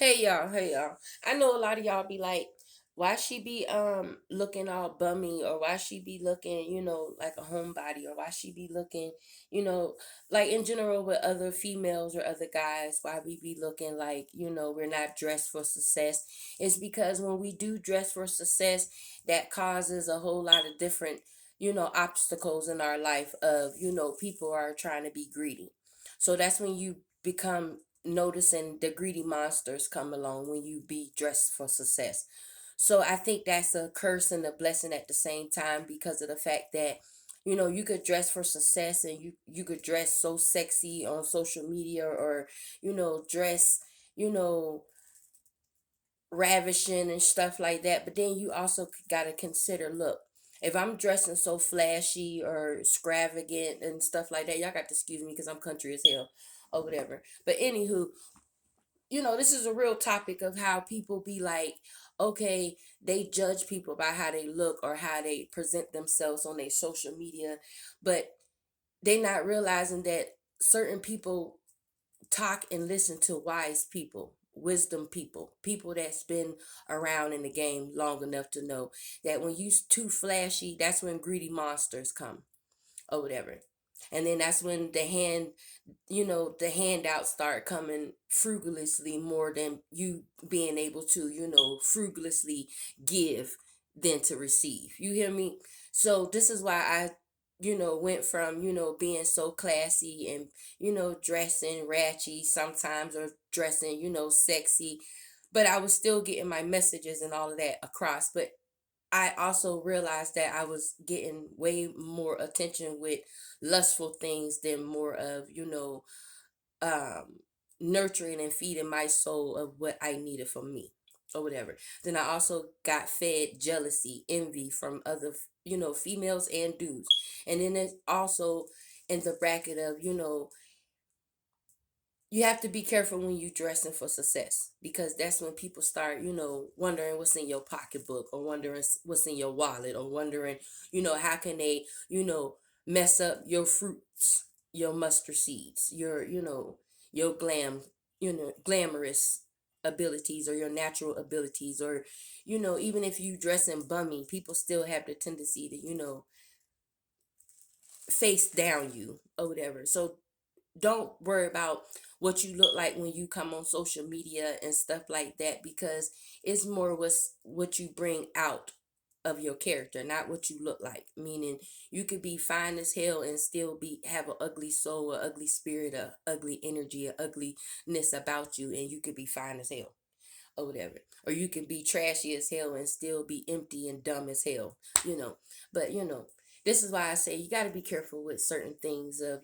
Hey y'all. I know a lot of y'all be like, why she be looking all bummy, or why she be looking, like a homebody, or why she be looking, like in general with other females or other guys, why we be looking like, we're not dressed for success. It's because when we do dress for success, that causes a whole lot of different, obstacles in our life of, people are trying to be greedy. So that's when you become noticing the greedy monsters come along when you be dressed for success. So I think that's a curse and a blessing at the same time, because of the fact that you could dress for success, and you could dress so sexy on social media, or dress you know ravishing and stuff like that. But then you also got to consider, look, if I'm dressing so flashy or extravagant and stuff like that, y'all got to excuse me because I'm country as hell or whatever. But anywho, this is a real topic of how people be like, okay, they judge people by how they look or how they present themselves on their social media, but they not realizing that certain people talk and listen to wise people, wisdom people, people that's been around in the game long enough to know that when you too flashy, that's when greedy monsters come or whatever. And then that's when the handouts start coming frugalously, more than you being able to, frugalously give than to receive. You hear me? So this is why I, went from, being so classy and, dressing ratchy sometimes, or dressing, sexy, but I was still getting my messages and all of that across. But I also realized that I was getting way more attention with lustful things than more of, um, nurturing and feeding my soul of what I needed for me or whatever. Then I also got fed jealousy, envy from other, females and dudes. And then it's also in the bracket of, you have to be careful when you dressing for success, because that's when people start, wondering what's in your pocketbook, or wondering what's in your wallet, or wondering, how can they, mess up your fruits, your mustard seeds, your glamorous abilities, or your natural abilities, or, even if you dress in bummy, people still have the tendency to, face down you or whatever. So don't worry about what you look like when you come on social media and stuff like that, because it's more what you bring out of your character, not what you look like. Meaning, you could be fine as hell and still be have an ugly soul, a ugly spirit, a ugly energy, a ugliness about you, and you could be fine as hell or whatever. Or you can be trashy as hell and still be empty and dumb as hell. But this is why I say you got to be careful with certain things of